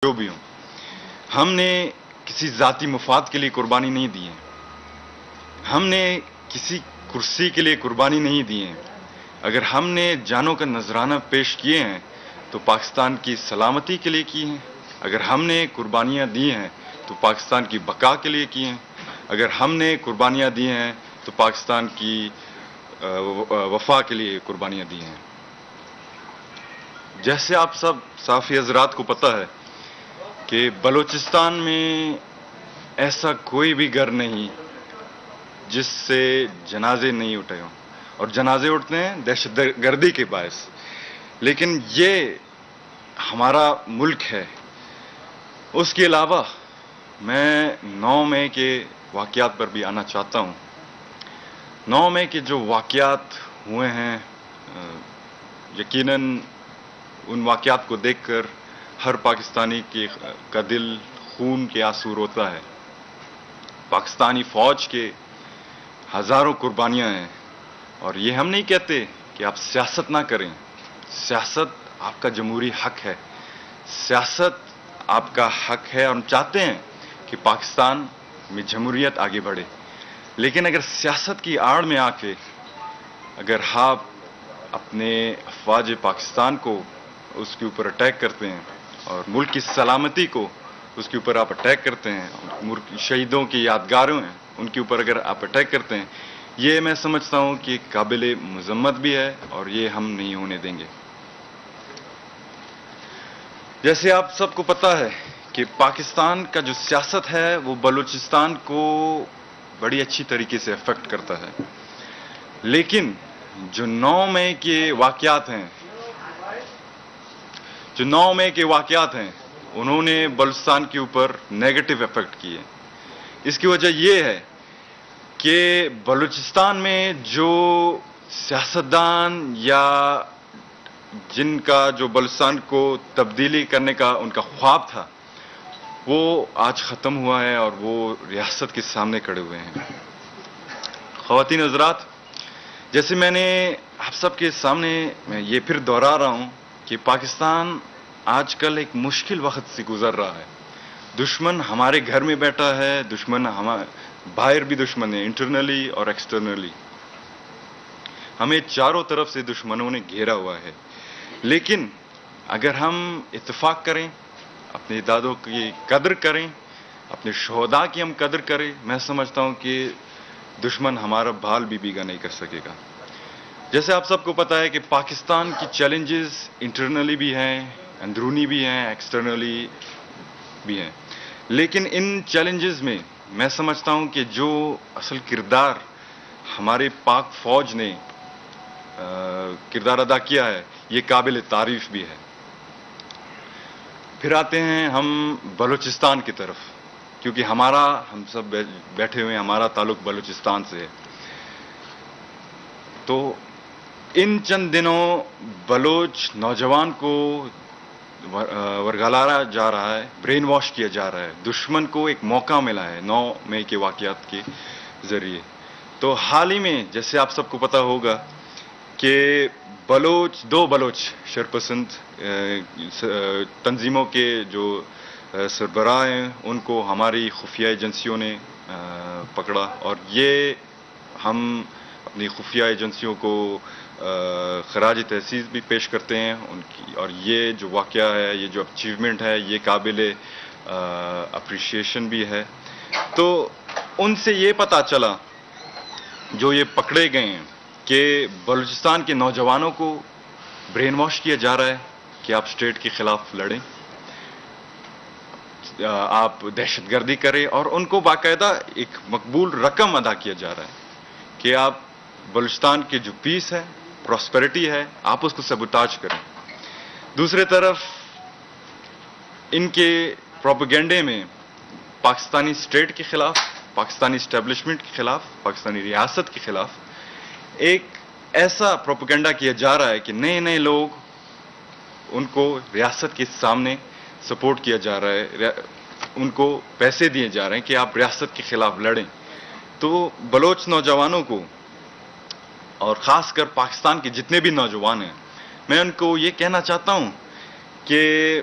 جو بھی ہوں، ہم نے کسی ذاتی مفاد کے لیے قربانی نہیں دی ہے، ہم نے کسی کرسی کے لیے قربانی نہیں دی ہے۔ اگر ہم نے جانوں کا نذرانہ پیش کیے ہیں تو پاکستان کی سلامتی کے لیے کی ہیں، اگر ہم نے قربانیاں دی ہیں تو پاکستان کی بقا کے لیے کی ہیں، اگر ہم نے قربانیاں دی ہیں تو پاکستان کی وفا کے لیے قربانیاں دی ہیں۔ جیسے آپ سب صحافی حضرات کو پتہ ہے کہ بلوچستان میں ایسا کوئی بھی گھر نہیں جس سے جنازے نہیں اٹھے ہوں، اور جنازے اٹھتے ہیں دہشت گردی کے باعث، لیکن یہ ہمارا ملک ہے۔ اس کے علاوہ میں 9 مئی کے واقعات پر بھی آنا چاہتا ہوں۔ 9 مئی کے جو واقعات ہوئے ہیں، یقیناً ان واقعات کو دیکھ کر ہر پاکستانی کا دل خون کے آنسو روتا ہے۔ پاکستانی فوج کے ہزاروں قربانیاں ہیں، اور یہ ہم نہیں کہتے کہ آپ سیاست نہ کریں۔ سیاست آپ کا جمہوری حق ہے، سیاست آپ کا حق ہے، اور ہم چاہتے ہیں کہ پاکستان میں جمہوریت آگے بڑھے، لیکن اگر سیاست کی آڑ میں آ کے اگر آپ اپنے افواج پاکستان کو اس کے اوپر اٹیک کرتے ہیں اور ملک کی سلامتی کو اس کے اوپر آپ اٹیک کرتے ہیں، شہیدوں کی یادگاروں ہیں ان کے اوپر اگر آپ اٹیک کرتے ہیں، یہ میں سمجھتا ہوں کہ قابل مذمت بھی ہے، اور یہ ہم نہیں ہونے دیں گے۔ جیسے آپ سب کو پتہ ہے کہ پاکستان کا جو سیاست ہے وہ بلوچستان کو بڑی اچھی طریقے سے افیکٹ کرتا ہے، لیکن جو 9 مئی کے واقعات ہیں انہوں نے بلوچستان کے اوپر نیگیٹو افیکٹ کیے۔ اس کی وجہ یہ ہے کہ بلوچستان میں جو سیاستدان یا جن کا جو بلوچستان کو تبدیلی کرنے کا ان کا خواب تھا، وہ آج ختم ہوا ہے اور وہ ریاست کے سامنے کھڑے ہوئے ہیں۔ خواتین حضرات، جیسے میں نے آپ سب کے سامنے میں یہ پھر دہرا رہا ہوں کہ پاکستان آج کل ایک مشکل وقت سے گزر رہا ہے۔ دشمن ہمارے گھر میں بیٹھا ہے، دشمن باہر بھی دشمن ہے، انٹرنلی اور ایکسٹرنلی ہمیں چاروں طرف سے دشمنوں نے گھیرا ہوا ہے۔ لیکن اگر ہم اتفاق کریں، اپنے دادوں کی قدر کریں، اپنے شہداء کی ہم قدر کریں، میں سمجھتا ہوں کہ دشمن ہمارا بھال بھی بیگا نہیں کر سکے گا۔ جیسے آپ سب کو پتہ ہے کہ پاکستان کی چیلنجز انٹرنلی بھی ہیں، اندرونی بھی ہیں، ایکسٹرنلی بھی ہیں، لیکن ان چیلنجز میں میں سمجھتا ہوں کہ جو اصل کردار ہمارے پاک فوج نے کردار ادا کیا ہے، یہ قابل تعریف بھی ہے۔ پھر آتے ہیں ہم بلوچستان کی طرف، کیونکہ ہم سب بیٹھے ہوئے ہیں، ہمارا تعلق بلوچستان سے ہے۔ تو ان چند دنوں بلوچ نوجوان کو ورگلایا جا رہا ہے، برین واش کیا جا رہا ہے، دشمن کو ایک موقع ملا ہے 9 مئی کے واقعات کے ذریعے۔ تو حال ہی میں جیسے آپ سب کو پتہ ہوگا کہ دو بلوچ شرپسند تنظیموں کے جو سربراہ ہیں ان کو ہماری خفیہ ایجنسیوں نے پکڑا، اور یہ ہم اپنی خفیہ ایجنسیوں کو خراج تحسین بھی پیش کرتے ہیں ان کی، اور یہ جو واقعہ ہے، یہ جو اچیومنٹ ہے، یہ قابل اپریشیشن بھی ہے۔ تو ان سے یہ پتہ چلا، جو یہ پکڑے گئے ہیں، کہ بلوچستان کے نوجوانوں کو برین واش کیا جا رہا ہے کہ آپ اسٹیٹ کے خلاف لڑیں، آپ دہشت گردی کریں، اور ان کو باقاعدہ ایک مقبول رقم ادا کیا جا رہا ہے کہ آپ بلوچستان کے جو پیس ہے، پراسپیرٹی ہے، آپ اس کو سیبوٹاج کریں۔ دوسری طرف ان کے پروپیگنڈے میں پاکستانی اسٹیٹ کے خلاف، پاکستانی اسٹیبلشمنٹ کے خلاف، پاکستانی ریاست کے خلاف ایک ایسا پروپیگنڈا کیا جا رہا ہے کہ نئے لوگ ان کو ریاست کے سامنے سپورٹ کیا جا رہا ہے، ان کو پیسے دیے جا رہے ہیں کہ آپ ریاست کے خلاف لڑیں۔ تو بلوچ نوجوانوں کو، اور خاص کر پاکستان کے جتنے بھی نوجوان ہیں، میں ان کو یہ کہنا چاہتا ہوں کہ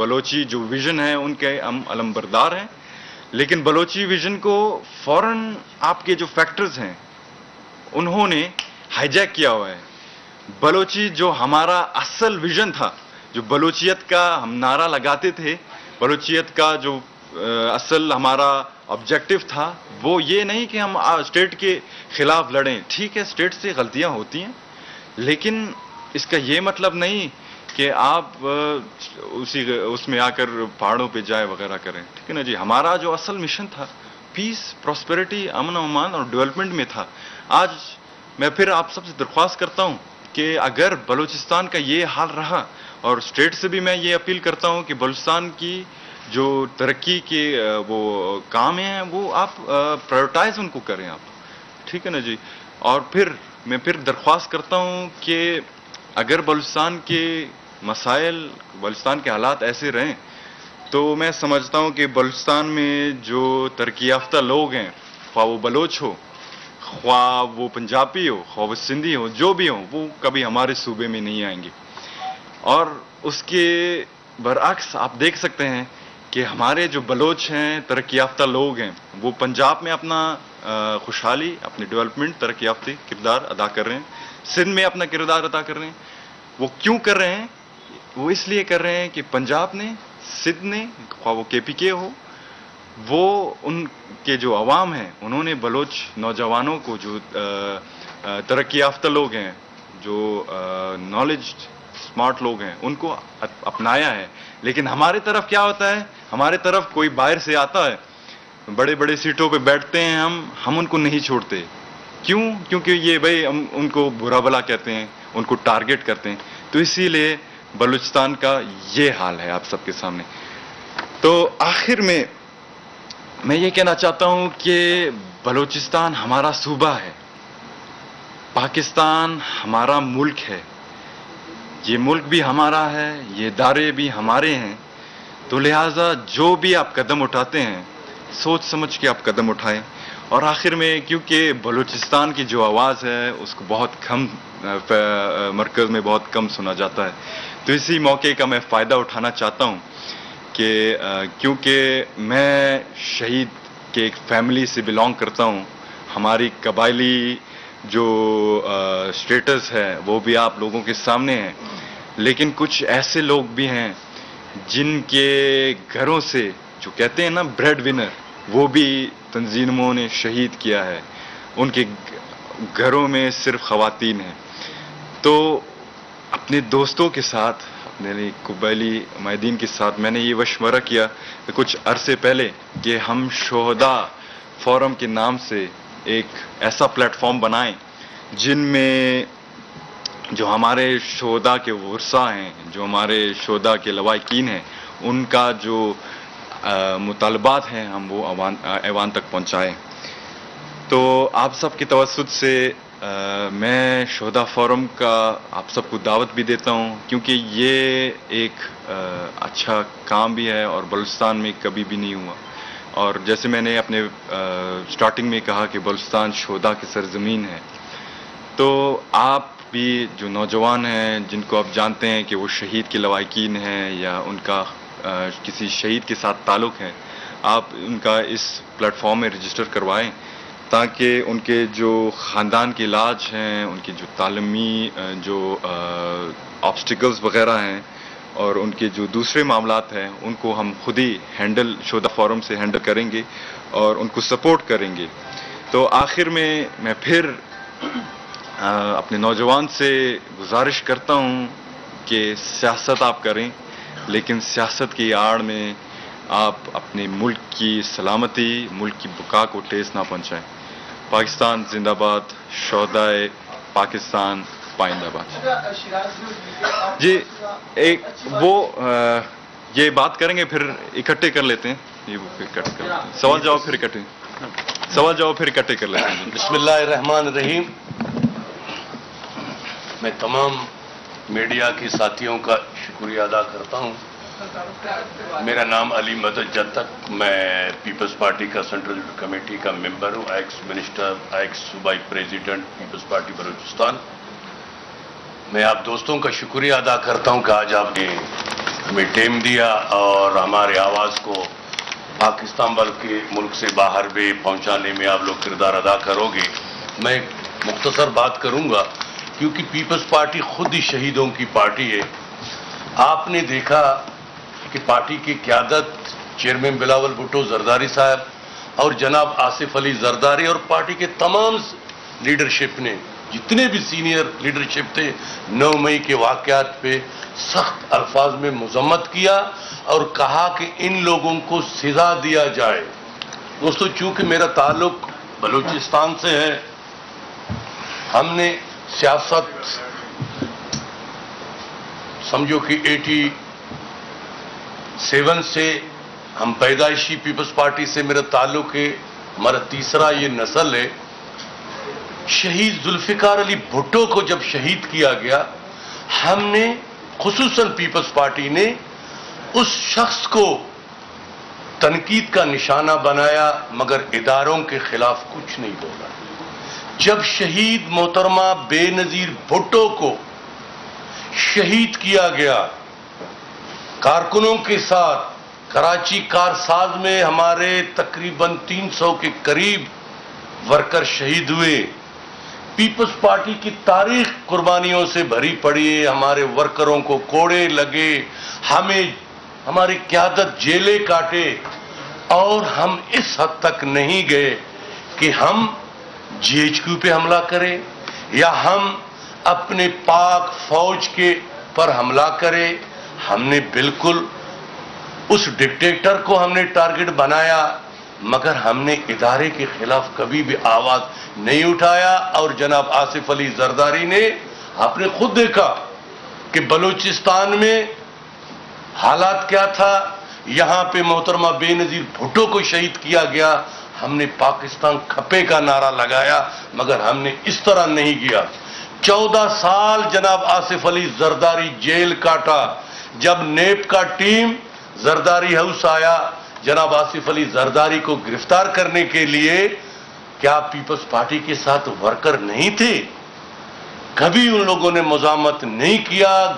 بلوچی جو ویژن ہے ان کے ہم علمبردار ہیں، لیکن بلوچی ویژن کو فوراً آپ کے جو فیکٹرز ہیں انہوں نے ہائی جیک کیا ہوا ہے. بلوچی جو ہمارا اصل ویژن تھا، جو بلوچیت کا ہم نعرہ لگاتے تھے، بلوچیت کا جو اصل ہمارا آبجیکٹو تھا، وہ یہ نہیں کہ ہم اسٹیٹ کے خلاف لڑیں. ٹھیک ہے، اسٹیٹ سے غلطیاں ہوتی ہیں، لیکن اس کا یہ مطلب نہیں کہ آپ اس میں آ کر پہاڑوں پہ جائے وغیرہ کریں. ٹھیک ہے نا جی. ہمارا جو اصل مشن تھا پیس، پراسپیرٹی، امن و امان اور ڈیولپمنٹ میں تھا. آج میں پھر آپ سب سے درخواست کرتا ہوں کہ اگر بلوچستان کا یہ حال رہا، اور اسٹیٹ سے بھی میں یہ اپیل کرتا ہوں کہ بلوچستان کی جو ترقی کے وہ کام ہیں وہ آپ پرائیورٹائز ان کو کریں آپ. ٹھیک ہے نا جی. اور پھر میں درخواست کرتا ہوں کہ اگر بلوچستان کے مسائل، بلوچستان کے حالات ایسے رہیں تو میں سمجھتا ہوں کہ بلوچستان میں جو ترقی یافتہ لوگ ہیں، خواہ وہ بلوچ ہو، خواہ وہ پنجابی ہو، خواہ وہ سندھی ہو، جو بھی ہوں، وہ کبھی ہمارے صوبے میں نہیں آئیں گے. اور اس کے برعکس آپ دیکھ سکتے ہیں کہ ہمارے جو بلوچ ہیں، ترقی یافتہ لوگ ہیں، وہ پنجاب میں اپنا خوشحالی، اپنی ڈیولپمنٹ، ترقی یافتی کردار ادا کر رہے ہیں، سندھ میں اپنا کردار ادا کر رہے ہیں. وہ کیوں کر رہے ہیں؟ وہ اس لیے کر رہے ہیں کہ پنجاب نے، سندھ نے، خواہ وہ کے پی کے ہو، وہ ان کے جو عوام ہیں انہوں نے بلوچ نوجوانوں کو، جو ترقی یافتہ لوگ ہیں، جو نالج اسمارٹ لوگ ہیں، ان کو اپنایا ہے. لیکن ہمارے طرف کیا ہوتا ہے؟ ہمارے طرف کوئی باہر سے آتا ہے، بڑے بڑے سیٹوں پہ بیٹھتے ہیں، ہم ان کو نہیں چھوڑتے. کیوں؟ کیونکہ یہ بھائی ہم ان کو برا بلا کہتے ہیں، ان کو ٹارگٹ کرتے ہیں. تو اسی لیے بلوچستان کا یہ حال ہے آپ سب کے سامنے. تو آخر میں یہ کہنا چاہتا ہوں کہ بلوچستان ہمارا صوبہ ہے، پاکستان ہمارا ملک ہے، یہ ملک بھی ہمارا ہے، یہ ادارے بھی ہمارے ہیں. تو لہٰذا جو بھی آپ قدم اٹھاتے ہیں سوچ سمجھ کے آپ قدم اٹھائیں. اور آخر میں کیونکہ بلوچستان کی جو آواز ہے اس کو بہت کم مرکز میں بہت کم سنا جاتا ہے، تو اسی موقع کا میں فائدہ اٹھانا چاہتا ہوں کہ کیونکہ میں شہید کے ایک فیملی سے بلانگ کرتا ہوں، ہماری قبائلی جو سٹیٹس ہے وہ بھی آپ لوگوں کے سامنے ہے، لیکن کچھ ایسے لوگ بھی ہیں جن کے گھروں سے، جو کہتے ہیں نا بریڈ ونر، وہ بھی تنظیموں نے شہید کیا ہے، ان کے گھروں میں صرف خواتین ہیں. تو اپنے دوستوں کے ساتھ، اپنے قبائلی معاہدین کے ساتھ میں نے یہ مشورہ کیا کہ کچھ عرصے پہلے کہ ہم شہداء فورم کے نام سے ایک ایسا پلیٹ فارم بنائیں جن میں جو ہمارے شہداء کے ورثاء ہیں، جو ہمارے شہداء کے لواحقین ہیں، ان کا جو مطالبات ہیں ہم وہ ایوان تک پہنچائیں. تو آپ سب کی توسط سے میں شہداء فورم کا آپ سب کو دعوت بھی دیتا ہوں، کیونکہ یہ ایک اچھا کام بھی ہے اور بلوچستان میں کبھی بھی نہیں ہوا. اور جیسے میں نے اپنے سٹارٹنگ میں کہا کہ بلوچستان شہداء کی سرزمین ہے، تو آپ بھی جو نوجوان ہیں جن کو آپ جانتے ہیں کہ وہ شہید کے لواحقین ہیں یا ان کا کسی شہید کے ساتھ تعلق ہے، آپ ان کا اس پلیٹ فارم میں رجسٹر کروائیں تاکہ ان کے جو خاندان کے علاج ہیں، ان کی جو تعلیمی جو آبسٹیکلز وغیرہ ہیں اور ان کے جو دوسرے معاملات ہیں ان کو ہم خود ہی ہینڈل شہداء فورم سے ہینڈل کریں گے اور ان کو سپورٹ کریں گے. تو آخر میں پھر اپنے نوجوان سے گزارش کرتا ہوں کہ سیاست آپ کریں، لیکن سیاست کی آڑ میں آپ اپنے ملک کی سلامتی، ملک کی بقا کو ٹھیس نہ پہنچائیں. پاکستان زندہ باد، شہداء پاکستان پائندہ باد. جی ایک وہ یہ بات کریں گے، پھر اکٹھے کر لیتے ہیں. یہ اکٹھے کر لیتے ہیں، سوال جواب پھر اکٹھے کر لیتے ہیں. بسم اللہ الرحمن الرحیم. میں تمام میڈیا کے ساتھیوں کا شکریہ ادا کرتا ہوں. میرا نام علی مدد جتک، میں پیپلز پارٹی کا سینٹرل کمیٹی کا ممبر ہوں، ایکس منسٹر، ایکس صوبائی پریزیڈنٹ پیپلز پارٹی بلوچستان. میں آپ دوستوں کا شکریہ ادا کرتا ہوں کہ آج آپ نے ہمیں ٹائم دیا اور ہمارے آواز کو پاکستان بلکہ ملک سے باہر بھی پہنچانے میں آپ لوگ کردار ادا کرو گے. میں ایک مختصر بات کروں گا کیونکہ پیپلز پارٹی خود ہی شہیدوں کی پارٹی ہے. آپ نے دیکھا کہ پارٹی کی قیادت چیئرمین بلاول بھٹو زرداری صاحب اور جناب آصف علی زرداری اور پارٹی کے تمام لیڈرشپ نے جتنے بھی سینئر لیڈرشپ تھے 9 مئی کے واقعات پہ سخت الفاظ میں مذمت کیا اور کہا کہ ان لوگوں کو سزا دیا جائے. دوستو چونکہ میرا تعلق بلوچستان سے ہے، ہم نے سیاست سمجھو کہ 87 سے ہم پیدائشی پیپلز پارٹی سے میرا تعلق ہے، ہمارا تیسرا یہ نسل ہے. شہید ذوالفقار علی بھٹو کو جب شہید کیا گیا، ہم نے خصوصاً پیپلز پارٹی نے اس شخص کو تنقید کا نشانہ بنایا مگر اداروں کے خلاف کچھ نہیں بولا. جب شہید محترمہ بے نظیر بھٹو کو شہید کیا گیا کارکنوں کے ساتھ کراچی کار ساز میں ہمارے تقریباً 300 کے قریب ورکر شہید ہوئے. پیپلز پارٹی کی تاریخ قربانیوں سے بھری پڑی ہے. ہمارے ورکروں کو کوڑے لگے، ہمیں ہماری قیادت جیلیں کاٹے، اور ہم اس حد تک نہیں گئے کہ ہم جی ایچ کیو پہ حملہ کریں یا ہم اپنے پاک فوج کے پر حملہ کریں. ہم نے بالکل اس ڈکٹیٹر کو ہم نے ٹارگٹ بنایا مگر ہم نے ادارے کے خلاف کبھی بھی آواز نہیں اٹھایا. اور جناب آصف علی زرداری نے، آپ نے خود دیکھا کہ بلوچستان میں حالات کیا تھا. یہاں پہ محترمہ بے نظیر بھٹو کو شہید کیا گیا، ہم نے پاکستان کھپے کا نعرہ لگایا مگر ہم نے اس طرح نہیں کیا. 14 سال جناب آصف علی زرداری جیل کاٹا. جب نیب کا ٹیم زرداری ہاؤس آیا جناب آصف علی زرداری کو گرفتار کرنے کے لیے، کیا پیپلز پارٹی کے ساتھ ورکر نہیں تھے؟ کبھی ان لوگوں نے مزاحمت نہیں کیا.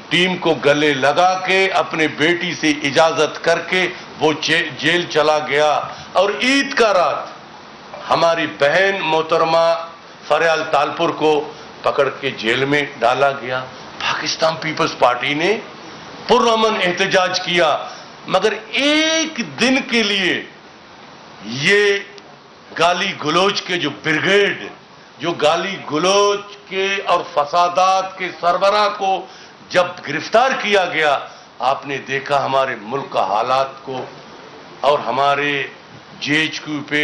ٹیم کو گلے لگا کے اپنے بیٹی سے اجازت کر کے وہ جیل چلا گیا. اور عید کا رات ہماری بہن محترمہ فریال تالپور کو پکڑ کے جیل میں ڈالا گیا. پاکستان پیپلز پارٹی نے پرامن احتجاج کیا مگر ایک دن کے لیے یہ گالی گلوچ کے جو بریگیڈ، جو گالی گلوچ کے اور فسادات کے سربراہ کو جب گرفتار کیا گیا، آپ نے دیکھا ہمارے ملک کا حالات کو اور ہمارے جی ایچ کیو پہ،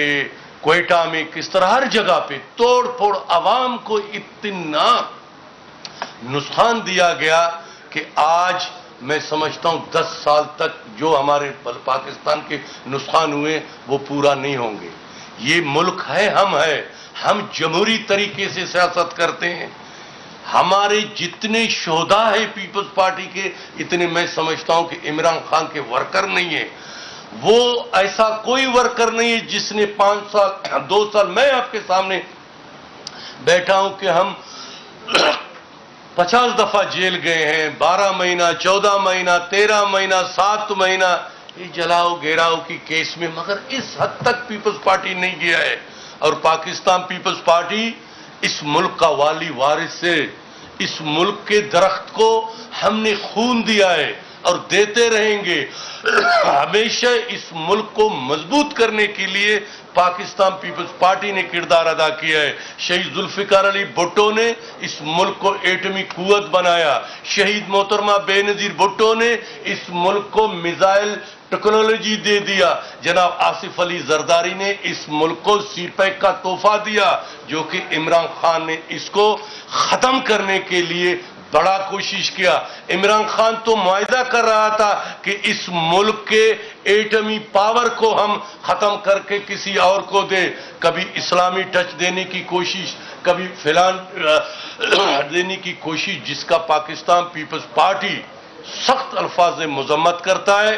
کوئٹہ میں کس طرح ہر جگہ پہ توڑ پھوڑ، عوام کو اتنا نقصان دیا گیا کہ آج میں سمجھتا ہوں 10 سال تک جو ہمارے پاکستان کے نقصان ہوئے وہ پورا نہیں ہوں گے. یہ ملک ہے، ہم جمہوری طریقے سے سیاست کرتے ہیں. ہمارے جتنے شہداء ہیں پیپلز پارٹی کے، اتنے میں سمجھتا ہوں کہ عمران خان کے ورکر نہیں ہیں. وہ ایسا کوئی ورکر نہیں ہے جس نے 5 سال 2 سال میں آپ کے سامنے بیٹھا ہوں کہ ہم 50 دفعہ جیل گئے ہیں. 12 مہینہ، 14 مہینہ، 13 مہینہ، 7 مہینہ یہ جلاؤ گھیراؤ کی کیس میں، مگر اس حد تک پیپلز پارٹی نہیں گیا ہے. اور پاکستان پیپلز پارٹی اس ملک کا والی وارث ہے. اس ملک کے درخت کو ہم نے خون دیا ہے اور دیتے رہیں گے. ہمیشہ اس ملک کو مضبوط کرنے کے لیے پاکستان پیپلز پارٹی نے کردار ادا کیا ہے. شہید ذوالفقار علی بھٹو نے اس ملک کو ایٹمی قوت بنایا. شہید محترمہ بے نظیر بھٹو نے اس ملک کو میزائل ٹیکنالوجی دے دیا. جناب آصف علی زرداری نے اس ملک کو سی پیک کا تحفہ دیا جو کہ عمران خان نے اس کو ختم کرنے کے لیے بڑا کوشش کیا. عمران خان تو معاہدہ کر رہا تھا کہ اس ملک کے ایٹمی پاور کو ہم ختم کر کے کسی اور کو دے. کبھی اسلامی ٹچ دینے کی کوشش، کبھی فلان دینے کی کوشش، جس کا پاکستان پیپلز پارٹی سخت الفاظ میں مذمت کرتا ہے.